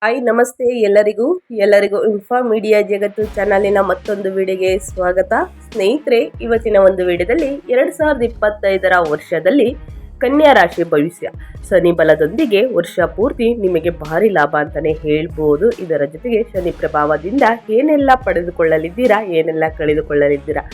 Hi ನಮಸ್ತೆ ಎಲ್ಲರಿಗೂ info media ಜಗತ್ತು ಚಾನಲಿನ ಮತ್ತೊಂದು ವಿಡಿಯೋಗೆ ಸ್ವಾಗತ. ಸ್ನೇಹಿತರೆ, ಇವತ್ತಿನ ಒಂದು ವಿಡಿಯೋದಲ್ಲಿ 2025ರ ವರ್ಷದಲ್ಲಿ ಕನ್ಯಾ ರಾಶಿ ಭವಿಷ್ಯ ಶನಿ ಬಲದೊಂದಿಗೆ ವರ್ಷ ಪೂರ್ತಿ ನಿಮಗೆ ಭಾರಿ ಲಾಭ ಅಂತಾನೆ ಹೇಳ್ಬೋದು. ಇದರ ಜೊತೆಗೆ ಶನಿ ಪ್ರಭಾವದಿಂದ ಏನೆಲ್ಲ ಪಡೆದುಕೊಳ್ಳಲಿದ್ದೀರಾ, ಏನೆಲ್ಲ ಕಳೆದುಕೊಳ್ಳಲಿದ್ದೀರಾ,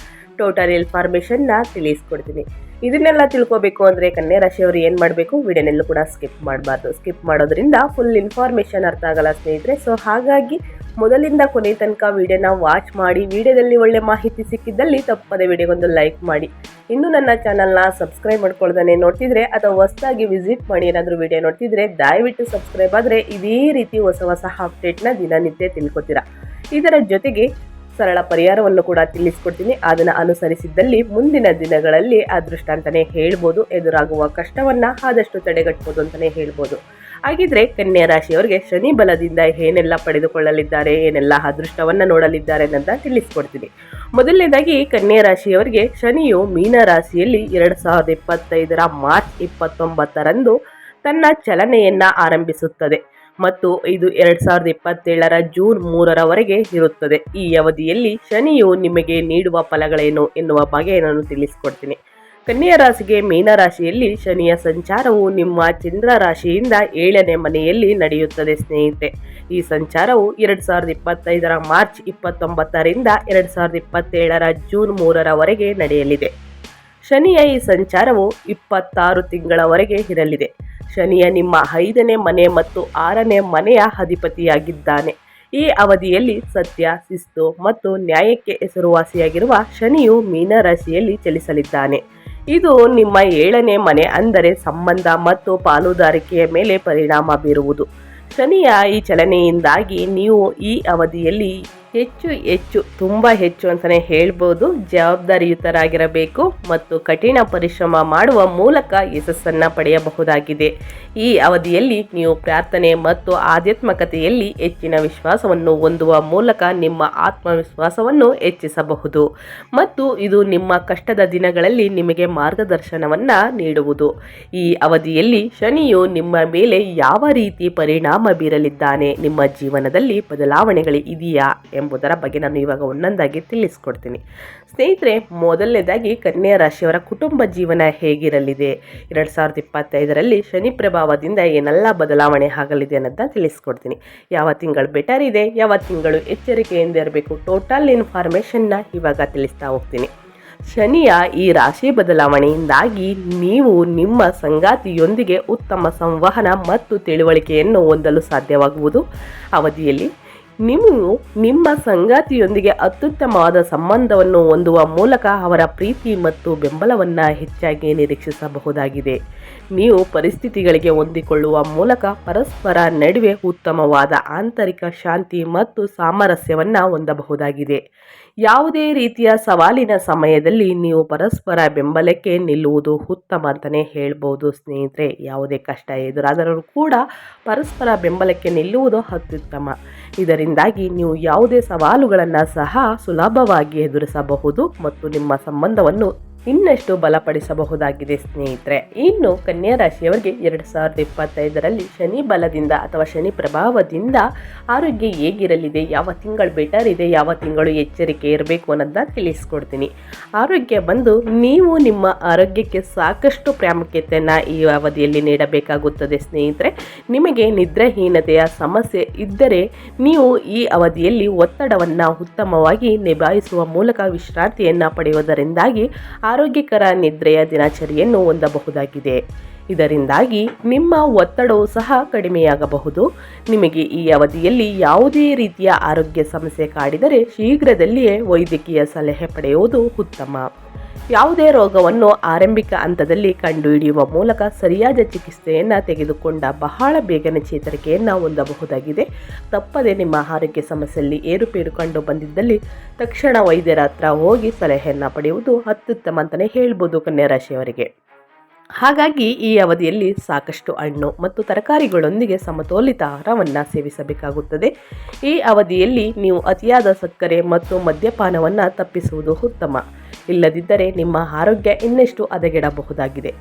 ಟೋಟಲ್ ಇನ್ಫಾರ್ಮೇಷನ್ನ ತಿಳಿಸ್ಕೊಡ್ತೀನಿ. ಇದನ್ನೆಲ್ಲ ತಿಳ್ಕೋಬೇಕು ಅಂದರೆ ಕನ್ಯಾ ರಾಶಿಯವರು ಏನು ಮಾಡಬೇಕು, ವಿಡಿಯೋನೆಲ್ಲೂ ಕೂಡ ಸ್ಕಿಪ್ ಮಾಡಬಾರ್ದು. ಸ್ಕಿಪ್ ಮಾಡೋದ್ರಿಂದ ಫುಲ್ ಇನ್ಫಾರ್ಮೇಷನ್ ಅರ್ಥ ಆಗಲ್ಲ ಸ್ನೇಹಿತರೆ. ಸೊ ಹಾಗಾಗಿ ಮೊದಲಿಂದ ಕೊನೆ ತನಕ ವಿಡಿಯೋನ ವಾಚ್ ಮಾಡಿ, ವಿಡಿಯೋದಲ್ಲಿ ಒಳ್ಳೆ ಮಾಹಿತಿ ಸಿಕ್ಕಿದ್ದಲ್ಲಿ ತಪ್ಪದೆ ವಿಡಿಯೋಗೊಂದು ಲೈಕ್ ಮಾಡಿ. ಇನ್ನು ನನ್ನ ಚಾನಲ್ನ ಸಬ್ಸ್ಕ್ರೈಬ್ ಮಾಡ್ಕೊಳ್ದೇ ನೋಡ್ತಿದ್ರೆ ಅಥವಾ ಹೊಸದಾಗಿ ವಿಸಿಟ್ ಮಾಡಿ ಏನಾದರೂ ವಿಡಿಯೋ ನೋಡ್ತಿದ್ರೆ ದಯವಿಟ್ಟು ಸಬ್ಸ್ಕ್ರೈಬ್ ಆದರೆ ಇದೇ ರೀತಿ ಹೊಸ ಅಪ್ಡೇಟ್ನ ದಿನನಿತ್ಯ ತಿಳ್ಕೊತೀರಾ. ಇದರ ಜೊತೆಗೆ ಸರಳ ಪರಿಹಾರವನ್ನು ಕೂಡ ತಿಳಿಸ್ಕೊಡ್ತೀನಿ. ಅದನ್ನು ಅನುಸರಿಸಿದ್ದಲ್ಲಿ ಮುಂದಿನ ದಿನಗಳಲ್ಲಿ ಅದೃಷ್ಟ ಅಂತಲೇ ಹೇಳ್ಬೋದು. ಎದುರಾಗುವ ಕಷ್ಟವನ್ನು ಆದಷ್ಟು ತಡೆಗಟ್ಬೋದು ಅಂತಲೇ ಹೇಳ್ಬೋದು. ಹಾಗಿದ್ರೆ ಕನ್ಯಾ ರಾಶಿಯವರಿಗೆ ಶನಿ ಬಲದಿಂದ ಏನೆಲ್ಲ ಪಡೆದುಕೊಳ್ಳಲಿದ್ದಾರೆ, ಏನೆಲ್ಲ ಅದೃಷ್ಟವನ್ನು ನೋಡಲಿದ್ದಾರೆ ಅಂತ ತಿಳಿಸ್ಕೊಡ್ತೀನಿ. ಮೊದಲನೇದಾಗಿ ಕನ್ಯಾ ರಾಶಿಯವರಿಗೆ ಶನಿಯು ಮೀನ ರಾಶಿಯಲ್ಲಿ 2025ರ ಮಾರ್ಚ್ 29ರಂದು ತನ್ನ ಚಲನೆಯನ್ನು ಆರಂಭಿಸುತ್ತದೆ ಮತ್ತು ಇದು 2027ರ ಜೂನ್ 3ರವರೆಗೆ ಇರುತ್ತದೆ. ಈ ಅವಧಿಯಲ್ಲಿ ಶನಿಯು ನಿಮಗೆ ನೀಡುವ ಫಲಗಳೇನು ಎನ್ನುವ ಬಗ್ಗೆ ನಾನು ತಿಳಿಸ್ಕೊಡ್ತೀನಿ. ಕನ್ಯಾ ರಾಶಿಗೆ ಮೀನರಾಶಿಯಲ್ಲಿ ಶನಿಯ ಸಂಚಾರವು ನಿಮ್ಮ ಚಂದ್ರ ರಾಶಿಯಿಂದ 7ನೇ ಮನೆಯಲ್ಲಿ ನಡೆಯುತ್ತದೆ ಸ್ನೇಹಿತರೆ. ಈ ಸಂಚಾರವು 2025ರ ಮಾರ್ಚ್ 29ರಿಂದ 2027ರ ಜೂನ್ 3ರವರೆಗೆ ನಡೆಯಲಿದೆ. ಶನಿಯ ಈ ಸಂಚಾರವು 26 ತಿಂಗಳವರೆಗೆ ಇರಲಿದೆ. ಶನಿಯ ನಿಮ್ಮ 5ನೇ ಮನೆ ಮತ್ತು 6ನೇ ಮನೆಯ ಅಧಿಪತಿಯಾಗಿದ್ದಾನೆ. ಈ ಅವಧಿಯಲ್ಲಿ ಸತ್ಯ, ಶಿಸ್ತು ಮತ್ತು ನ್ಯಾಯಕ್ಕೆ ಹೆಸರುವಾಸಿಯಾಗಿರುವ ಶನಿಯು ಮೀನರಾಶಿಯಲ್ಲಿ ಚಲಿಸಲಿದ್ದಾನೆ. ಇದು ನಿಮ್ಮ 7ನೇ ಮನೆ ಅಂದರೆ ಸಂಬಂಧ ಮತ್ತು ಪಾಲುದಾರಿಕೆಯ ಮೇಲೆ ಪರಿಣಾಮ ಬೀರುವುದು. ಶನಿಯ ಈ ಚಲನೆಯಿಂದಾಗಿ ನೀವು ಈ ಅವಧಿಯಲ್ಲಿ ತುಂಬ ಹೆಚ್ಚು ಅಂತಲೇ ಹೇಳ್ಬೋದು ಜವಾಬ್ದಾರಿಯುತರಾಗಿರಬೇಕು ಮತ್ತು ಕಠಿಣ ಪರಿಶ್ರಮ ಮಾಡುವ ಮೂಲಕ ಯಶಸ್ಸನ್ನು ಪಡೆಯಬಹುದಾಗಿದೆ. ಈ ಅವಧಿಯಲ್ಲಿ ನೀವು ಪ್ರಾರ್ಥನೆ ಮತ್ತು ಆಧ್ಯಾತ್ಮಿಕತೆಯಲ್ಲಿ ಹೆಚ್ಚಿನ ವಿಶ್ವಾಸವನ್ನು ಹೊಂದುವ ಮೂಲಕ ನಿಮ್ಮ ಆತ್ಮವಿಶ್ವಾಸವನ್ನು ಹೆಚ್ಚಿಸಬಹುದು ಮತ್ತು ಇದು ನಿಮ್ಮ ಕಷ್ಟದ ದಿನಗಳಲ್ಲಿ ನಿಮಗೆ ಮಾರ್ಗದರ್ಶನವನ್ನು ನೀಡುವುದು. ಈ ಅವಧಿಯಲ್ಲಿ ಶನಿಯು ನಿಮ್ಮ ಮೇಲೆ ಯಾವ ರೀತಿ ಪರಿಣಾಮ ಬೀರಲಿದ್ದಾನೆ, ನಿಮ್ಮ ಜೀವನದಲ್ಲಿ ಬದಲಾವಣೆಗಳು ಇದೆಯಾ ಎಂಬುದರ ಬಗ್ಗೆ ನಾನು ಇವಾಗ ಒಂದೊಂದಾಗಿ ತಿಳಿಸ್ಕೊಡ್ತೀನಿ. ಸ್ನೇಹಿತರೆ, ಮೊದಲನೇದಾಗಿ ಕನ್ಯಾ ರಾಶಿಯವರ ಕುಟುಂಬ ಜೀವನ ಹೇಗಿರಲಿದೆ, 2025ರಲ್ಲಿ ಶನಿ ಪ್ರಭಾವದಿಂದ ಏನೆಲ್ಲ ಬದಲಾವಣೆ ಆಗಲಿದೆ ಅನ್ನೋದನ್ನ ತಿಳಿಸ್ಕೊಡ್ತೀನಿ. ಯಾವ ತಿಂಗಳು ಬೆಟರ್ ಇದೆ, ಯಾವ ತಿಂಗಳು ಎಚ್ಚರಿಕೆಯಿಂದ ಇರಬೇಕು, ಟೋಟಲ್ ಇನ್ಫಾರ್ಮೇಷನ್ನ ಇವಾಗ ತಿಳಿಸ್ತಾ ಹೋಗ್ತೀನಿ. ಶನಿಯ ಈ ರಾಶಿ ಬದಲಾವಣೆಯಿಂದಾಗಿ ನೀವು ನಿಮ್ಮ ಸಂಗಾತಿಯೊಂದಿಗೆ ಉತ್ತಮ ಸಂವಹನ ಮತ್ತು ತಿಳುವಳಿಕೆಯನ್ನು ಹೊಂದಲು ಸಾಧ್ಯವಾಗುವುದು. ಅವಧಿಯಲ್ಲಿ ನೀವು ನಿಮ್ಮ ಸಂಗಾತಿಯೊಂದಿಗೆ ಅತ್ಯುತ್ತಮವಾದ ಸಂಬಂಧವನ್ನು ಹೊಂದುವ ಮೂಲಕ ಅವರ ಪ್ರೀತಿ ಮತ್ತು ಬೆಂಬಲವನ್ನು ಹೆಚ್ಚಾಗಿ ನಿರೀಕ್ಷಿಸಬಹುದಾಗಿದೆ. ನೀವು ಪರಿಸ್ಥಿತಿಗಳಿಗೆ ಹೊಂದಿಕೊಳ್ಳುವ ಮೂಲಕ ಪರಸ್ಪರ ನಡುವೆ ಉತ್ತಮವಾದ ಆಂತರಿಕ ಶಾಂತಿ ಮತ್ತು ಸಾಮರಸ್ಯವನ್ನು ಹೊಂದಬಹುದಾಗಿದೆ. ಯಾವುದೇ ರೀತಿಯ ಸವಾಲಿನ ಸಮಯದಲ್ಲಿ ನೀವು ಪರಸ್ಪರ ಬೆಂಬಲಕ್ಕೆ ನಿಲ್ಲುವುದು ಉತ್ತಮ ಅಂತಲೇ ಹೇಳ್ಬೋದು ಸ್ನೇಹಿತರೆ. ಯಾವುದೇ ಕಷ್ಟ ಎದುರಾದರೂ ಕೂಡ ಪರಸ್ಪರ ಬೆಂಬಲಕ್ಕೆ ನಿಲ್ಲುವುದು ಅತ್ಯುತ್ತಮ. ಇದರಿಂದಾಗಿ ನೀವು ಯಾವುದೇ ಸವಾಲುಗಳನ್ನು ಸಹ ಸುಲಭವಾಗಿ ಎದುರಿಸಬಹುದು ಮತ್ತು ನಿಮ್ಮ ಸಂಬಂಧವನ್ನು ಇನ್ನಷ್ಟು ಬಲಪಡಿಸಬಹುದಾಗಿದೆ ಸ್ನೇಹಿತರೆ. ಇನ್ನು ಕನ್ಯಾ ರಾಶಿಯವರಿಗೆ 2025ರಲ್ಲಿ ಶನಿ ಬಲದಿಂದ ಅಥವಾ ಶನಿ ಪ್ರಭಾವದಿಂದ ಆರೋಗ್ಯ ಹೇಗಿರಲಿದೆ, ಯಾವ ತಿಂಗಳು ಬೆಟರ್ ಇದೆ, ಯಾವ ತಿಂಗಳು ಎಚ್ಚರಿಕೆ ಇರಬೇಕು ಅನ್ನೋದನ್ನ ತಿಳಿಸ್ಕೊಡ್ತೀನಿ. ಆರೋಗ್ಯ ಬಂದು ನೀವು ನಿಮ್ಮ ಆರೋಗ್ಯಕ್ಕೆ ಸಾಕಷ್ಟು ಪ್ರಾಮುಖ್ಯತೆಯನ್ನು ಈ ಅವಧಿಯಲ್ಲಿ ನೀಡಬೇಕಾಗುತ್ತದೆ ಸ್ನೇಹಿತರೆ. ನಿಮಗೆ ನಿದ್ರಾಹೀನತೆಯ ಸಮಸ್ಯೆ ಇದ್ದರೆ ನೀವು ಈ ಅವಧಿಯಲ್ಲಿ ಒತ್ತಡವನ್ನು ಉತ್ತಮವಾಗಿ ನಿಭಾಯಿಸುವ ಮೂಲಕ ವಿಶ್ರಾಂತಿಯನ್ನು ಪಡೆಯುವುದರಿಂದಾಗಿ ಆರೋಗ್ಯಕರ ನಿದ್ರೆಯ ದಿನಚರಿಯನ್ನು ಹೊಂದಬಹುದಾಗಿದೆ. ಇದರಿಂದಾಗಿ ನಿಮ್ಮ ಒತ್ತಡವು ಸಹ ಕಡಿಮೆಯಾಗಬಹುದು. ನಿಮಗೆ ಈ ಅವಧಿಯಲ್ಲಿ ಯಾವುದೇ ರೀತಿಯ ಆರೋಗ್ಯ ಸಮಸ್ಯೆ ಕಾಡಿದರೆ ಶೀಘ್ರದಲ್ಲಿಯೇ ವೈದ್ಯಕೀಯ ಸಲಹೆ ಪಡೆಯುವುದು ಉತ್ತಮ. ಯಾವುದೇ ರೋಗವನ್ನು ಆರಂಭಿಕ ಹಂತದಲ್ಲಿ ಕಂಡುಹಿಡಿಯುವ ಮೂಲಕ ಸರಿಯಾದ ಚಿಕಿತ್ಸೆಯನ್ನು ತೆಗೆದುಕೊಂಡ ಬಹಳ ಬೇಗನೆ ಚೇತರಿಕೆಯನ್ನು ಹೊಂದಬಹುದಾಗಿದೆ. ತಪ್ಪದೆ ನಿಮ್ಮ ಆರೋಗ್ಯ ಸಮಸ್ಯೆಯಲ್ಲಿ ಏರುಪೇರು ಕಂಡು ಬಂದಿದ್ದಲ್ಲಿ ತಕ್ಷಣ ವೈದ್ಯರ ಹತ್ರ ಹೋಗಿ ಸಲಹೆಯನ್ನು ಪಡೆಯುವುದು ಅತ್ಯುತ್ತಮ ಅಂತಲೇ ಹೇಳ್ಬೋದು ಕನ್ಯಾ ರಾಶಿಯವರಿಗೆ. ಹಾಗಾಗಿ ಈ ಅವಧಿಯಲ್ಲಿ ಸಾಕಷ್ಟು ಹಣ್ಣು ಮತ್ತು ತರಕಾರಿಗಳೊಂದಿಗೆ ಸಮತೋಲಿತ ಆಹಾರವನ್ನು ಸೇವಿಸಬೇಕಾಗುತ್ತದೆ. ಈ ಅವಧಿಯಲ್ಲಿ ನೀವು ಅತಿಯಾದ ಸಕ್ಕರೆ ಮತ್ತು ಮದ್ಯಪಾನವನ್ನು ತಪ್ಪಿಸುವುದು ಉತ್ತಮ. ಇಲ್ಲದಿದ್ದರೆ ನಿಮ್ಮ ಆರೋಗ್ಯ ಇನ್ನಷ್ಟು ಹದಗೆಡಬಹುದಾಗಿದೆ.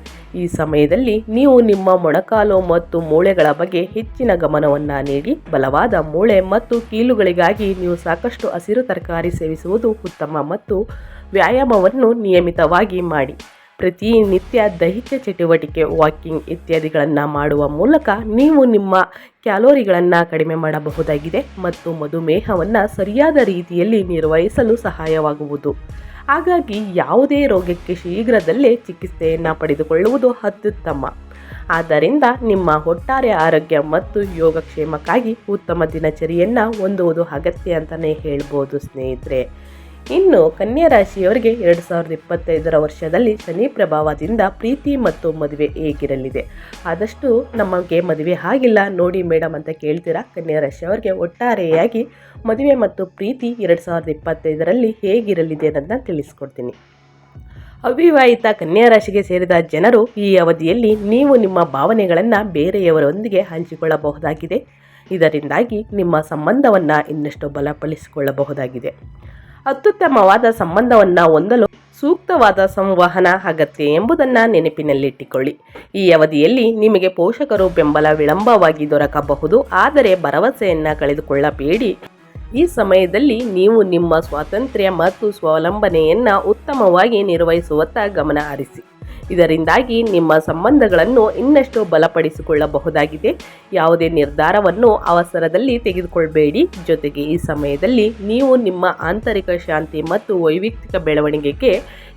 ಈ ಸಮಯದಲ್ಲಿ ನೀವು ನಿಮ್ಮ ಮೊಣಕಾಲು ಮತ್ತು ಮೂಳೆಗಳ ಬಗ್ಗೆ ಹೆಚ್ಚಿನ ಗಮನವನ್ನು ನೀಡಿ ಬಲವಾದ ಮೂಳೆ ಮತ್ತು ಕೀಲುಗಳಿಗಾಗಿ ನೀವು ಸಾಕಷ್ಟು ಹಸಿರು ತರಕಾರಿ ಸೇವಿಸುವುದು ಉತ್ತಮ ಮತ್ತು ವ್ಯಾಯಾಮವನ್ನು ನಿಯಮಿತವಾಗಿ ಮಾಡಿ. ಪ್ರತಿನಿತ್ಯ ದೈಹಿಕ ಚಟುವಟಿಕೆ, ವಾಕಿಂಗ್ ಇತ್ಯಾದಿಗಳನ್ನು ಮಾಡುವ ಮೂಲಕ ನೀವು ನಿಮ್ಮ ಕ್ಯಾಲೋರಿಗಳನ್ನು ಕಡಿಮೆ ಮಾಡಬಹುದಾಗಿದೆ ಮತ್ತು ಮಧುಮೇಹವನ್ನು ಸರಿಯಾದ ರೀತಿಯಲ್ಲಿ ನಿರ್ವಹಿಸಲು ಸಹಾಯವಾಗುವುದು. ಹಾಗಾಗಿ ಯಾವುದೇ ರೋಗಕ್ಕೆ ಶೀಘ್ರದಲ್ಲೇ ಚಿಕಿತ್ಸೆಯನ್ನು ಪಡೆದುಕೊಳ್ಳುವುದು ಅತ್ಯುತ್ತಮ. ಆದ್ದರಿಂದ ನಿಮ್ಮ ಒಟ್ಟಾರೆ ಆರೋಗ್ಯ ಮತ್ತು ಯೋಗಕ್ಷೇಮಕ್ಕಾಗಿ ಉತ್ತಮ ದಿನಚರಿಯನ್ನು ಹೊಂದುವುದು ಅಗತ್ಯ ಅಂತಲೇ ಹೇಳ್ಬೋದು ಸ್ನೇಹಿತರೆ. ಇನ್ನು ಕನ್ಯಾ ರಾಶಿಯವರಿಗೆ 2025 ವರ್ಷದಲ್ಲಿ ಶನಿ ಪ್ರಭಾವದಿಂದ ಪ್ರೀತಿ ಮತ್ತು ಮದುವೆ ಹೇಗಿರಲಿದೆ? ಆದಷ್ಟು ನಮಗೆ ಮದುವೆ ಆಗಿಲ್ಲ ನೋಡಿ ಮೇಡಮ್ ಅಂತ ಕೇಳ್ತೀರಾ. ಕನ್ಯಾ ರಾಶಿಯವರಿಗೆ ಒಟ್ಟಾರೆಯಾಗಿ ಮದುವೆ ಮತ್ತು ಪ್ರೀತಿ 2025ರಲ್ಲಿ ಹೇಗಿರಲಿದೆ ಅನ್ನೋದನ್ನ ತಿಳಿಸ್ಕೊಡ್ತೀನಿ. ಅವಿವಾಹಿತ ಕನ್ಯಾ ರಾಶಿಗೆ ಸೇರಿದ ಜನರು ಈ ಅವಧಿಯಲ್ಲಿ ನೀವು ನಿಮ್ಮ ಭಾವನೆಗಳನ್ನು ಬೇರೆಯವರೊಂದಿಗೆ ಹಂಚಿಕೊಳ್ಳಬಹುದಾಗಿದೆ. ಇದರಿಂದಾಗಿ ನಿಮ್ಮ ಸಂಬಂಧವನ್ನು ಇನ್ನಷ್ಟು ಬಲಪಡಿಸಿಕೊಳ್ಳಬಹುದಾಗಿದೆ. ಅತ್ಯುತ್ತಮವಾದ ಸಂಬಂಧವನ್ನು ಹೊಂದಲು ಸೂಕ್ತವಾದ ಸಂವಹನ ಅಗತ್ಯ ಎಂಬುದನ್ನು ನೆನಪಿನಲ್ಲಿಟ್ಟುಕೊಳ್ಳಿ. ಈ ಅವಧಿಯಲ್ಲಿ ನಿಮಗೆ ಪೋಷಕರು ಬೆಂಬಲ ವಿಳಂಬವಾಗಿ ದೊರಕಬಹುದು, ಆದರೆ ಭರವಸೆಯನ್ನು ಕಳೆದುಕೊಳ್ಳಬೇಡಿ. ಈ ಸಮಯದಲ್ಲಿ ನೀವು ನಿಮ್ಮ ಸ್ವಾತಂತ್ರ್ಯ ಮತ್ತು ಸ್ವಾವಲಂಬನೆಯನ್ನು ಉತ್ತಮವಾಗಿ ನಿರ್ವಹಿಸುವತ್ತ ಗಮನ ಹರಿಸಿ. ಇದರಿಂದಾಗಿ ನಿಮ್ಮ ಸಂಬಂಧಗಳನ್ನು ಇನ್ನಷ್ಟು ಬಲಪಡಿಸಿಕೊಳ್ಳಬಹುದಾಗಿದೆ. ಯಾವುದೇ ನಿರ್ಧಾರವನ್ನು ಅವಸರದಲ್ಲಿ ತೆಗೆದುಕೊಳ್ಳಬೇಡಿ. ಜೊತೆಗೆ ಈ ಸಮಯದಲ್ಲಿ ನೀವು ನಿಮ್ಮ ಆಂತರಿಕ ಶಾಂತಿ ಮತ್ತು ವೈಯಕ್ತಿಕ ಬೆಳವಣಿಗೆಗೆ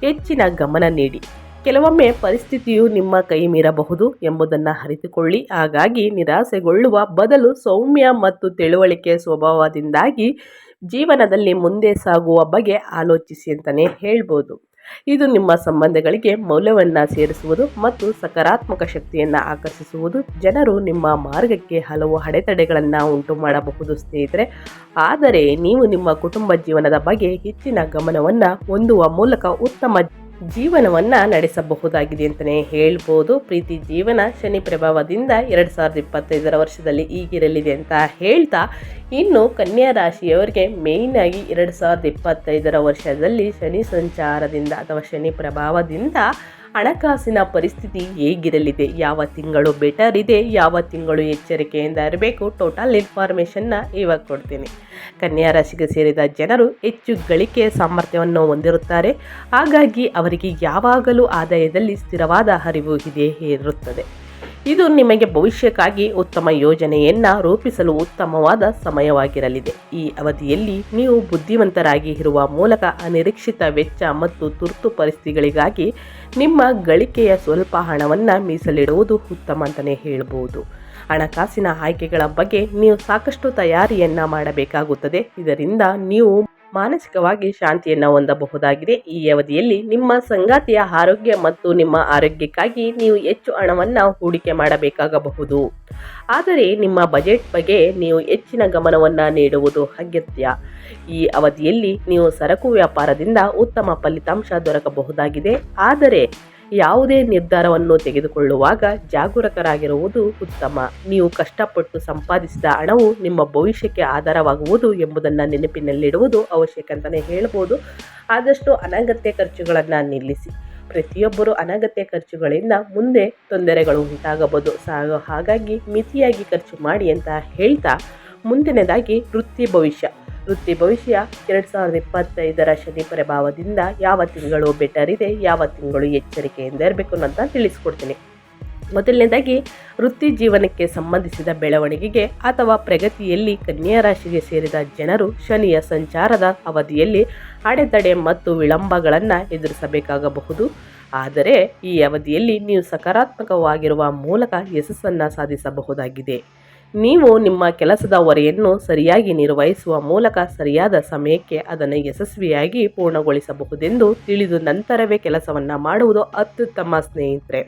ಹೆಚ್ಚಿನ ಗಮನ ನೀಡಿ. ಕೆಲವೊಮ್ಮೆ ಪರಿಸ್ಥಿತಿಯು ನಿಮ್ಮ ಕೈ ಮೀರಬಹುದು ಎಂಬುದನ್ನು ಅರಿತುಕೊಳ್ಳಿ. ಹಾಗಾಗಿ ನಿರಾಸೆಗೊಳ್ಳುವ ಬದಲು ಸೌಮ್ಯ ಮತ್ತು ತಿಳುವಳಿಕೆ ಸ್ವಭಾವದಿಂದಾಗಿ ಜೀವನದಲ್ಲಿ ಮುಂದೆ ಸಾಗುವ ಬಗ್ಗೆ ಆಲೋಚಿಸಿ ಅಂತಲೇ ಹೇಳ್ಬೋದು. ಇದು ನಿಮ್ಮ ಸಂಬಂಧಗಳಿಗೆ ಮೌಲ್ಯವನ್ನು ಸೇರಿಸುವುದು ಮತ್ತು ಸಕಾರಾತ್ಮಕ ಶಕ್ತಿಯನ್ನು ಆಕರ್ಷಿಸುವುದು. ಜನರು ನಿಮ್ಮ ಮಾರ್ಗಕ್ಕೆ ಹಲವು ಅಡೆತಡೆಗಳನ್ನು ಉಂಟು ಮಾಡಬಹುದು ಸ್ನೇಹಿತರೆ, ಆದರೆ ನೀವು ನಿಮ್ಮ ಕುಟುಂಬ ಜೀವನದ ಬಗ್ಗೆ ಹೆಚ್ಚಿನ ಗಮನವನ್ನು ಹೊಂದುವ ಮೂಲಕ ಉತ್ತಮ ಜೀವನವನ್ನು ನಡೆಸಬಹುದಾಗಿದೆ ಅಂತಲೇ ಹೇಳ್ಬೋದು. ಪ್ರೀತಿ ಜೀವನ ಶನಿ ಪ್ರಭಾವದಿಂದ 2025 ವರ್ಷದಲ್ಲಿ ಹೀಗಿರಲಿದೆ ಅಂತ ಹೇಳ್ತಾ, ಇನ್ನು ಕನ್ಯಾ ರಾಶಿಯವರಿಗೆ ಮೇಯ್ನಾಗಿ 2025 ವರ್ಷದಲ್ಲಿ ಶನಿ ಸಂಚಾರದಿಂದ ಅಥವಾ ಶನಿ ಪ್ರಭಾವದಿಂದ ಹಣಕಾಸಿನ ಪರಿಸ್ಥಿತಿ ಹೇಗಿರಲಿದೆ, ಯಾವ ತಿಂಗಳು ಬೆಟರ್ ಇದೆ, ಯಾವ ತಿಂಗಳು ಎಚ್ಚರಿಕೆಯಿಂದ ಇರಬೇಕು, ಟೋಟಲ್ ಇನ್ಫಾರ್ಮೇಷನ್ನ ಇವಾಗ ಕೊಡ್ತೀನಿ. ಕನ್ಯಾ ರಾಶಿಗೆ ಸೇರಿದ ಜನರು ಹೆಚ್ಚು ಗಳಿಕೆ ಸಾಮರ್ಥ್ಯವನ್ನು ಹೊಂದಿರುತ್ತಾರೆ. ಹಾಗಾಗಿ ಅವರಿಗೆ ಯಾವಾಗಲೂ ಆದಾಯದಲ್ಲಿ ಸ್ಥಿರವಾದ ಹರಿವು ಇರುತ್ತದೆ. ಇದು ನಿಮಗೆ ಭವಿಷ್ಯಕ್ಕಾಗಿ ಉತ್ತಮ ಯೋಜನೆಯನ್ನು ರೂಪಿಸಲು ಉತ್ತಮವಾದ ಸಮಯವಾಗಿರಲಿದೆ. ಈ ಅವಧಿಯಲ್ಲಿ ನೀವು ಬುದ್ಧಿವಂತರಾಗಿ ಇರುವ ಮೂಲಕ ಅನಿರೀಕ್ಷಿತ ವೆಚ್ಚ ಮತ್ತು ತುರ್ತು ಪರಿಸ್ಥಿತಿಗಳಿಗಾಗಿ ನಿಮ್ಮ ಗಳಿಕೆಯ ಸ್ವಲ್ಪ ಹಣವನ್ನು ಮೀಸಲಿಡುವುದು ಉತ್ತಮ ಅಂತಲೇ ಹೇಳ್ಬೋದು. ಹಣಕಾಸಿನ ಆಯ್ಕೆಗಳ ಬಗ್ಗೆ ನೀವು ಸಾಕಷ್ಟು ತಯಾರಿಯನ್ನು ಮಾಡಬೇಕಾಗುತ್ತದೆ. ಇದರಿಂದ ನೀವು ಮಾನಸಿಕವಾಗಿ ಶಾಂತಿಯನ್ನು ಹೊಂದಬಹುದಾಗಿದೆ. ಈ ಅವಧಿಯಲ್ಲಿ ನಿಮ್ಮ ಸಂಗಾತಿಯ ಆರೋಗ್ಯ ಮತ್ತು ನಿಮ್ಮ ಆರೋಗ್ಯಕ್ಕಾಗಿ ನೀವು ಹೆಚ್ಚು ಹಣವನ್ನು ಹೂಡಿಕೆ ಮಾಡಬೇಕಾಗಬಹುದು. ಆದರೆ ನಿಮ್ಮ ಬಜೆಟ್ ಬಗ್ಗೆ ನೀವು ಹೆಚ್ಚಿನ ಗಮನವನ್ನು ನೀಡುವುದು ಅಗತ್ಯ. ಈ ಅವಧಿಯಲ್ಲಿ ನೀವು ಸರಕು ವ್ಯಾಪಾರದಿಂದ ಉತ್ತಮ ಫಲಿತಾಂಶ ದೊರಕಬಹುದಾಗಿದೆ. ಆದರೆ ಯಾವುದೇ ನಿರ್ಧಾರವನ್ನು ತೆಗೆದುಕೊಳ್ಳುವಾಗ ಜಾಗರೂಕರಾಗಿರುವುದು ಉತ್ತಮ. ನೀವು ಕಷ್ಟಪಟ್ಟು ಸಂಪಾದಿಸಿದ ಹಣವು ನಿಮ್ಮ ಭವಿಷ್ಯಕ್ಕೆ ಆಧಾರವಾಗುವುದು ಎಂಬುದನ್ನು ನೆನಪಿನಲ್ಲಿಡುವುದು ಅವಶ್ಯಕ ಅಂತಲೇ ಹೇಳ್ಬೋದು. ಆದಷ್ಟು ಅನಗತ್ಯ ಖರ್ಚುಗಳನ್ನು ನಿಲ್ಲಿಸಿ. ಪ್ರತಿಯೊಬ್ಬರು ಅನಗತ್ಯ ಖರ್ಚುಗಳಿಂದ ಮುಂದೆ ತೊಂದರೆಗಳು ಉಂಟಾಗಬಹುದು. ಹಾಗಾಗಿ ಮಿತಿಯಾಗಿ ಖರ್ಚು ಮಾಡಿ ಅಂತ ಹೇಳ್ತಾ, ಮುಂದಿನದಾಗಿ ವೃತ್ತಿ ಭವಿಷ್ಯ 2025 ಶನಿ ಪ್ರಭಾವದಿಂದ ಯಾವ ತಿಂಗಳು ಬೆಟರ್ ಇದೆ, ಯಾವ ತಿಂಗಳು ಎಚ್ಚರಿಕೆಯಿಂದ ಇರಬೇಕು ಅಂತ ತಿಳಿಸ್ಕೊಡ್ತೀನಿ. ಮೊದಲನೇದಾಗಿ ವೃತ್ತಿ ಜೀವನಕ್ಕೆ ಸಂಬಂಧಿಸಿದ ಬೆಳವಣಿಗೆಗೆ ಅಥವಾ ಪ್ರಗತಿಯಲ್ಲಿ ಕನ್ಯಾ ರಾಶಿಗೆ ಸೇರಿದ ಜನರು ಶನಿಯ ಸಂಚಾರದ ಅವಧಿಯಲ್ಲಿ ಅಡೆತಡೆ ಮತ್ತು ವಿಳಂಬಗಳನ್ನು ಎದುರಿಸಬೇಕಾಗಬಹುದು. ಆದರೆ ಈ ಅವಧಿಯಲ್ಲಿ ನೀವು ಸಕಾರಾತ್ಮಕವಾಗಿರುವ ಮೂಲಕ ಯಶಸ್ಸನ್ನು ಸಾಧಿಸಬಹುದಾಗಿದೆ. ನೀವು ನಿಮ್ಮ ಕೆಲಸದ ಹೊರೆಯನ್ನು ಸರಿಯಾಗಿ ನಿರ್ವಹಿಸುವ ಮೂಲಕ ಸರಿಯಾದ ಸಮಯಕ್ಕೆ ಅದನ್ನು ಯಶಸ್ವಿಯಾಗಿ ಪೂರ್ಣಗೊಳಿಸಬಹುದೆಂದು ತಿಳಿದು ನಂತರವೇ ಕೆಲಸವನ್ನು ಮಾಡುವುದು ಅತ್ಯುತ್ತಮ ಸ್ನೇಹಿತರೆ.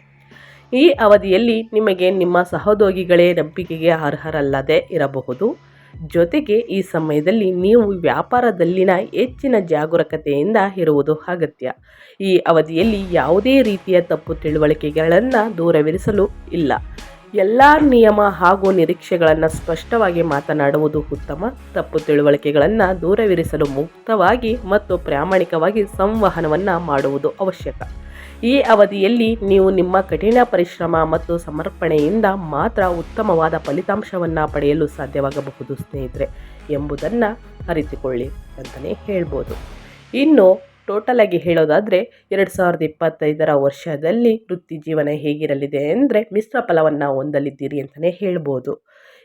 ಈ ಅವಧಿಯಲ್ಲಿ ನಿಮಗೆ ನಿಮ್ಮ ಸಹೋದ್ಯೋಗಿಗಳೇ ನಂಬಿಕೆಗೆ ಅರ್ಹರಲ್ಲದೆ ಇರಬಹುದು. ಜೊತೆಗೆ ಈ ಸಮಯದಲ್ಲಿ ನೀವು ವ್ಯಾಪಾರದಲ್ಲಿನ ಹೆಚ್ಚಿನ ಜಾಗರೂಕತೆಯಿಂದ ಇರುವುದು ಅಗತ್ಯ. ಈ ಅವಧಿಯಲ್ಲಿ ಯಾವುದೇ ರೀತಿಯ ತಪ್ಪು ತಿಳುವಳಿಕೆಗಳನ್ನು ದೂರವಿರಿಸಲು ಇಲ್ಲ. ಎಲ್ಲ ನಿಯಮ ಹಾಗೂ ನಿರೀಕ್ಷೆಗಳನ್ನು ಸ್ಪಷ್ಟವಾಗಿ ಮಾತನಾಡುವುದು ಉತ್ತಮ. ತಪ್ಪು ತಿಳುವಳಿಕೆಗಳನ್ನು ದೂರವಿರಿಸಲು ಮುಕ್ತವಾಗಿ ಮತ್ತು ಪ್ರಾಮಾಣಿಕವಾಗಿ ಸಂವಹನವನ್ನು ಮಾಡುವುದು ಅವಶ್ಯಕ. ಈ ಅವಧಿಯಲ್ಲಿ ನೀವು ನಿಮ್ಮ ಕಠಿಣ ಪರಿಶ್ರಮ ಮತ್ತು ಸಮರ್ಪಣೆಯಿಂದ ಮಾತ್ರ ಉತ್ತಮವಾದ ಫಲಿತಾಂಶವನ್ನು ಪಡೆಯಲು ಸಾಧ್ಯವಾಗಬಹುದು ಸ್ನೇಹಿತರೆ ಎಂಬುದನ್ನು ಅರಿತುಕೊಳ್ಳಿ ಅಂತಲೇ ಹೇಳ್ಬೋದು. ಇನ್ನು ಟೋಟಲ್ ಆಗಿ ಹೇಳೋದಾದರೆ 2025 ವರ್ಷದಲ್ಲಿ ವೃತ್ತಿ ಜೀವನ ಹೇಗಿರಲಿದೆ ಅಂದರೆ ಮಿಶ್ರ ಫಲವನ್ನು ಹೊಂದಲಿದ್ದೀರಿ ಅಂತಲೇ ಹೇಳ್ಬೋದು.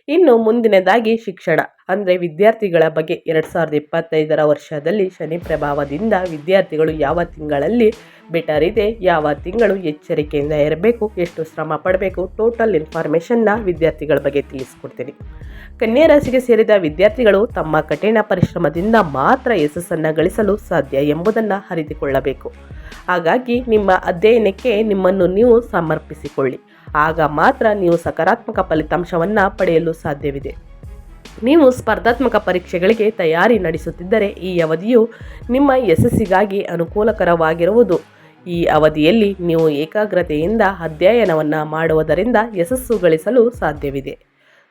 ಇನ್ನು ಮುಂದಿನದಾಗಿ ಶಿಕ್ಷಣ ಅಂದರೆ ವಿದ್ಯಾರ್ಥಿಗಳ ಬಗ್ಗೆ 2025 ವರ್ಷದಲ್ಲಿ ಶನಿ ಪ್ರಭಾವದಿಂದ ವಿದ್ಯಾರ್ಥಿಗಳು ಯಾವ ತಿಂಗಳಲ್ಲಿ ಬೆಟರ್ ಇದೆ, ಯಾವ ತಿಂಗಳು ಎಚ್ಚರಿಕೆಯಿಂದ ಇರಬೇಕು, ಎಷ್ಟು ಶ್ರಮ ಪಡಬೇಕು, ಟೋಟಲ್ ಇನ್ಫಾರ್ಮೇಷನ್ನ ವಿದ್ಯಾರ್ಥಿಗಳ ಬಗ್ಗೆ ತಿಳಿಸ್ಕೊಡ್ತೀನಿ. ಕನ್ಯಾ ರಾಶಿಗೆ ಸೇರಿದ ವಿದ್ಯಾರ್ಥಿಗಳು ತಮ್ಮ ಕಠಿಣ ಪರಿಶ್ರಮದಿಂದ ಮಾತ್ರ ಯಶಸ್ಸನ್ನು ಗಳಿಸಲು ಸಾಧ್ಯ ಎಂಬುದನ್ನು ಅರಿತುಕೊಳ್ಳಬೇಕು. ಹಾಗಾಗಿ ನಿಮ್ಮ ಅಧ್ಯಯನಕ್ಕೆ ನಿಮ್ಮನ್ನು ನೀವು ಸಮರ್ಪಿಸಿಕೊಳ್ಳಿ. ಆಗ ಮಾತ್ರ ನೀವು ಸಕಾರಾತ್ಮಕ ಫಲಿತಾಂಶವನ್ನು ಪಡೆಯಲು ಸಾಧ್ಯವಿದೆ. ನೀವು ಸ್ಪರ್ಧಾತ್ಮಕ ಪರೀಕ್ಷೆಗಳಿಗೆ ತಯಾರಿ ನಡೆಸುತ್ತಿದ್ದರೆ ಈ ಅವಧಿಯು ನಿಮ್ಮ ಯಶಸ್ಸಿಗಾಗಿ ಅನುಕೂಲಕರವಾಗಿರುವುದು. ಈ ಅವಧಿಯಲ್ಲಿ ನೀವು ಏಕಾಗ್ರತೆಯಿಂದ ಅಧ್ಯಯನವನ್ನು ಮಾಡುವುದರಿಂದ ಯಶಸ್ಸು ಗಳಿಸಲು ಸಾಧ್ಯವಿದೆ.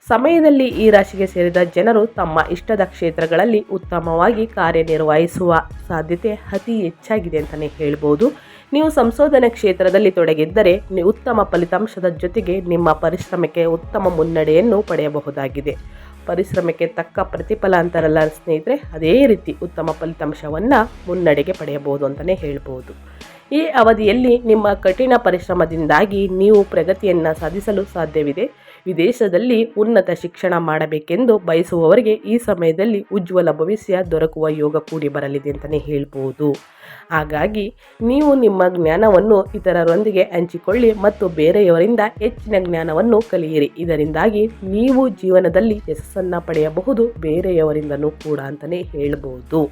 ಸಮಯದಲ್ಲಿ ಈ ರಾಶಿಗೆ ಸೇರಿದ ಜನರು ತಮ್ಮ ಇಷ್ಟದ ಕ್ಷೇತ್ರಗಳಲ್ಲಿ ಉತ್ತಮವಾಗಿ ಕಾರ್ಯನಿರ್ವಹಿಸುವ ಸಾಧ್ಯತೆ ಅತಿ ಹೆಚ್ಚಾಗಿದೆ ಅಂತಲೇ ಹೇಳ್ಬೋದು. ನೀವು ಸಂಶೋಧನಾ ಕ್ಷೇತ್ರದಲ್ಲಿ ತೊಡಗಿದ್ದರೆ ಉತ್ತಮ ಫಲಿತಾಂಶದ ಜೊತೆಗೆ ನಿಮ್ಮ ಪರಿಶ್ರಮಕ್ಕೆ ಉತ್ತಮ ಮುನ್ನಡೆಯನ್ನು ಪಡೆಯಬಹುದಾಗಿದೆ. ಪರಿಶ್ರಮಕ್ಕೆ ತಕ್ಕ ಪ್ರತಿಫಲ ಅಂತಾರಲ್ಲ ಸ್ನೇಹಿತರೆ, ಅದೇ ರೀತಿ ಉತ್ತಮ ಫಲಿತಾಂಶವನ್ನು ಮುನ್ನಡೆಗೆ ಪಡೆಯಬಹುದು ಅಂತಲೇ ಹೇಳ್ಬೋದು. ಈ ಅವಧಿಯಲ್ಲಿ ನಿಮ್ಮ ಕಠಿಣ ಪರಿಶ್ರಮದಿಂದಾಗಿ ನೀವು ಪ್ರಗತಿಯನ್ನು ಸಾಧಿಸಲು ಸಾಧ್ಯವಿದೆ. ವಿದೇಶದಲ್ಲಿ ಉನ್ನತ ಶಿಕ್ಷಣ ಮಾಡಬೇಕೆಂದು ಬಯಸುವವರಿಗೆ ಈ ಸಮಯದಲ್ಲಿ ಉಜ್ವಲ ಭವಿಷ್ಯ ದೊರಕುವ ಯೋಗ ಕೂಡಿ ಬರಲಿದೆ ಅಂತಲೇ ಹೇಳ್ಬೋದು. ಹಾಗಾಗಿ ನೀವು ನಿಮ್ಮ ಜ್ಞಾನವನ್ನು ಇತರರೊಂದಿಗೆ ಹಂಚಿಕೊಳ್ಳಿ ಮತ್ತು ಬೇರೆಯವರಿಂದ ಹೆಚ್ಚಿನ ಜ್ಞಾನವನ್ನು ಕಲಿಯಿರಿ. ಇದರಿಂದಾಗಿ ನೀವು ಜೀವನದಲ್ಲಿ ಯಶಸ್ಸನ್ನು ಪಡೆಯಬಹುದು, ಬೇರೆಯವರಿಂದನೂ ಕೂಡ ಅಂತಲೇ ಹೇಳ್ಬೋದು.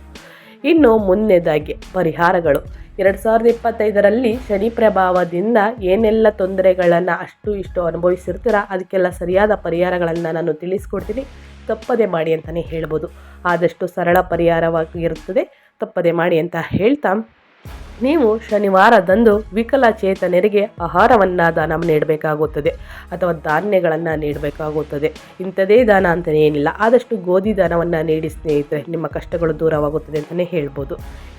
ಇನ್ನು ಮುಂದೆದಾಗಿ ಪರಿಹಾರಗಳು. 2025ರಲ್ಲಿ ಶನಿ ಪ್ರಭಾವದಿಂದ ಏನೆಲ್ಲ ತೊಂದರೆಗಳನ್ನು ಅಷ್ಟು ಇಷ್ಟು ಅನುಭವಿಸಿರ್ತೀರ ಅದಕ್ಕೆಲ್ಲ ಸರಿಯಾದ ಪರಿಹಾರಗಳನ್ನು ನಾನು ತಿಳಿಸ್ಕೊಡ್ತೀನಿ. ತಪ್ಪದೆ ಮಾಡಿ ಅಂತಲೇ ಹೇಳ್ಬೋದು. ಆದಷ್ಟು ಸರಳ ಪರಿಹಾರವಾಗಿರುತ್ತದೆ, ತಪ್ಪದೆ ಮಾಡಿ ಅಂತ ಹೇಳ್ತಾ, ನೀವು ಶನಿವಾರದಂದು ವಿಕಲಚೇತನರಿಗೆ ಆಹಾರವನ್ನು ದಾನ ನೀಡಬೇಕಾಗುತ್ತದೆ ಅಥವಾ ಧಾನ್ಯಗಳನ್ನು ನೀಡಬೇಕಾಗುತ್ತದೆ. ಇಂಥದೇ ದಾನ ಅಂತಲೇ ಏನಿಲ್ಲ, ಆದಷ್ಟು ಗೋಧಿ ದಾನವನ್ನು ನೀಡಿ ಸ್ನೇಹಿತರೆ, ನಿಮ್ಮ ಕಷ್ಟಗಳು ದೂರವಾಗುತ್ತದೆ ಅಂತಲೇ ಹೇಳ್ಬೋದು.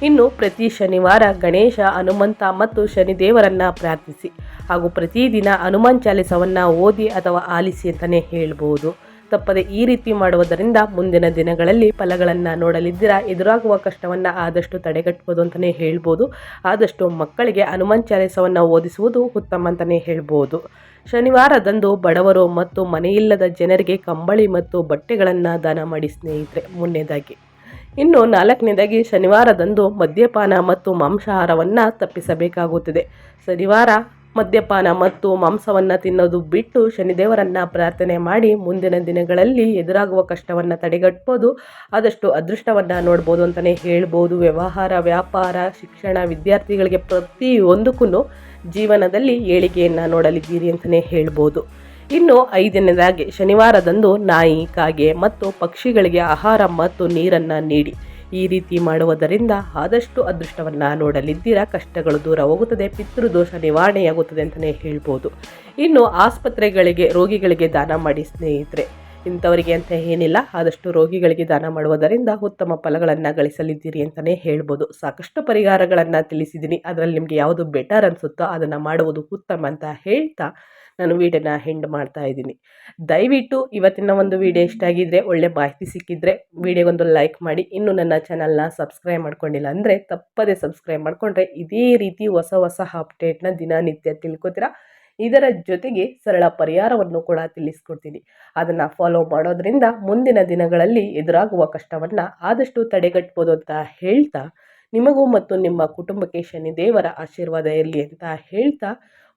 ಇನ್ನು ಪ್ರತಿ ಶನಿವಾರ ಗಣೇಶ, ಹನುಮಂತ ಮತ್ತು ಶನಿದೇವರನ್ನು ಪ್ರಾರ್ಥಿಸಿ ಹಾಗೂ ಪ್ರತಿದಿನ ಹನುಮಾನ್ ಚಾಲಿಸವನ್ನು ಓದಿ ಅಥವಾ ಆಲಿಸಿ ಅಂತಲೇ ಹೇಳ್ಬೋದು. ತಪ್ಪದೆ ಈ ರೀತಿ ಮಾಡುವುದರಿಂದ ಮುಂದಿನ ದಿನಗಳಲ್ಲಿ ಫಲಗಳನ್ನು ನೋಡಲಿದ್ದೀರಾ. ಎದುರಾಗುವ ಕಷ್ಟವನ್ನು ಆದಷ್ಟು ತಡೆಗಟ್ಟಬಹುದು ಅಂತಲೇ ಹೇಳ್ಬೋದು. ಆದಷ್ಟು ಮಕ್ಕಳಿಗೆ ಹನುಮಾನ್ ಚಾಲಿಸವನ್ನು ಓದಿಸುವುದು ಉತ್ತಮ ಅಂತಲೇ ಹೇಳ್ಬೋದು. ಶನಿವಾರದಂದು ಬಡವರು ಮತ್ತು ಮನೆಯಿಲ್ಲದ ಜನರಿಗೆ ಕಂಬಳಿ ಮತ್ತು ಬಟ್ಟೆಗಳನ್ನು ದಾನ ಮಾಡಿ ಸ್ನೇಹಿತರೆ ಮುನ್ನೇದಾಗಿ. ಇನ್ನು 4ನೇದಾಗಿ ಶನಿವಾರದಂದು ಮದ್ಯಪಾನ ಮತ್ತು ಮಾಂಸಾಹಾರವನ್ನು ತಪ್ಪಿಸಬೇಕಾಗುತ್ತದೆ. ಶನಿವಾರ ಮದ್ಯಪಾನ ಮತ್ತು ಮಾಂಸವನ್ನು ತಿನ್ನೋದು ಬಿಟ್ಟು ಶನಿದೇವರನ್ನು ಪ್ರಾರ್ಥನೆ ಮಾಡಿ ಮುಂದಿನ ದಿನಗಳಲ್ಲಿ ಎದುರಾಗುವ ಕಷ್ಟವನ್ನು ತಡೆಗಟ್ಬೋದು. ಆದಷ್ಟು ಅದೃಷ್ಟವನ್ನು ನೋಡ್ಬೋದು ಅಂತಲೇ ಹೇಳ್ಬೋದು. ವ್ಯವಹಾರ, ವ್ಯಾಪಾರ, ಶಿಕ್ಷಣ, ವಿದ್ಯಾರ್ಥಿಗಳಿಗೆ ಪ್ರತಿಯೊಂದಕ್ಕೂ ಜೀವನದಲ್ಲಿ ಏಳಿಗೆಯನ್ನು ನೋಡಲಿದ್ದೀರಿ ಅಂತಲೇ ಹೇಳ್ಬೋದು. ಇನ್ನು 5ನೇದಾಗಿ ಶನಿವಾರದಂದು ನಾಯಿ, ಕಾಗೆ ಮತ್ತು ಪಕ್ಷಿಗಳಿಗೆ ಆಹಾರ ಮತ್ತು ನೀರನ್ನು ನೀಡಿ. ಈ ರೀತಿ ಮಾಡುವುದರಿಂದ ಆದಷ್ಟು ಅದೃಷ್ಟವನ್ನು ನೋಡಲಿದ್ದೀರಾ. ಕಷ್ಟಗಳು ದೂರ ಹೋಗುತ್ತದೆ, ಪಿತೃದೋಷ ನಿವಾರಣೆಯಾಗುತ್ತದೆ ಅಂತಲೇ ಹೇಳ್ಬೋದು. ಇನ್ನು ಆಸ್ಪತ್ರೆಗಳಿಗೆ, ರೋಗಿಗಳಿಗೆ ದಾನ ಮಾಡಿ ಸ್ನೇಹಿತರೆ. ಇಂಥವರಿಗೆ ಅಂತ ಏನಿಲ್ಲ, ಆದಷ್ಟು ರೋಗಿಗಳಿಗೆ ದಾನ ಮಾಡುವುದರಿಂದ ಉತ್ತಮ ಫಲಗಳನ್ನು ಗಳಿಸಲಿದ್ದೀರಿ ಅಂತಲೇ ಹೇಳ್ಬೋದು. ಸಾಕಷ್ಟು ಪರಿಹಾರಗಳನ್ನು ತಿಳಿಸಿದ್ದೀನಿ, ಅದರಲ್ಲಿ ನಿಮಗೆ ಯಾವುದು ಬೆಟರ್ ಅನಿಸುತ್ತೋ ಅದನ್ನು ಮಾಡುವುದು ಉತ್ತಮ ಅಂತ ಹೇಳ್ತಾ ನಾನು ವಿಡಿಯೋನ ಎಂಡ್ ಮಾಡ್ತಾ ಇದ್ದೀನಿ. ದಯವಿಟ್ಟು ಇವತ್ತಿನ ಒಂದು ವಿಡಿಯೋ ಇಷ್ಟ ಆಗಿದ್ದರೆ, ಒಳ್ಳೆ ಮಾಹಿತಿ ಸಿಕ್ಕಿದ್ರೆ ವಿಡಿಯೋಗೊಂದು ಲೈಕ್ ಮಾಡಿ. ಇನ್ನು ನನ್ನ ಚಾನಲ್ನ ಸಬ್ಸ್ಕ್ರೈಬ್ ಮಾಡ್ಕೊಂಡಿಲ್ಲ ಅಂದರೆ ತಪ್ಪದೇ ಸಬ್ಸ್ಕ್ರೈಬ್ ಮಾಡಿಕೊಂಡ್ರೆ ಇದೇ ರೀತಿ ಹೊಸ ಹೊಸ ಅಪ್ಡೇಟ್ನ ದಿನನಿತ್ಯ ತಿಳ್ಕೊತೀರಾ. ಇದರ ಜೊತೆಗೆ ಸರಳ ಪರಿಹಾರವನ್ನು ಕೂಡ ತಿಳಿಸ್ಕೊಡ್ತೀನಿ. ಅದನ್ನು ಫಾಲೋ ಮಾಡೋದ್ರಿಂದ ಮುಂದಿನ ದಿನಗಳಲ್ಲಿ ಎದುರಾಗುವ ಕಷ್ಟವನ್ನು ಆದಷ್ಟು ತಡೆಗಟ್ಬೋದು ಅಂತ ಹೇಳ್ತಾ, ನಿಮಗೂ ಮತ್ತು ನಿಮ್ಮ ಕುಟುಂಬಕ್ಕೆ ಶನಿದೇವರ ಆಶೀರ್ವಾದ ಇರಲಿ ಅಂತ ಹೇಳ್ತಾ,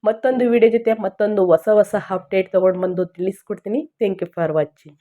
ಮತ್ತೊಂದು ವಿಡಿಯೋ ಜೊತೆ ಮತ್ತೊಂದು ಹೊಸ ಹೊಸ ಅಪ್ಡೇಟ್ ತೊಗೊಂಡು ಬಂದು ತಿಳಿಸ್ಕೊಡ್ತೀನಿ. Thank you for watching.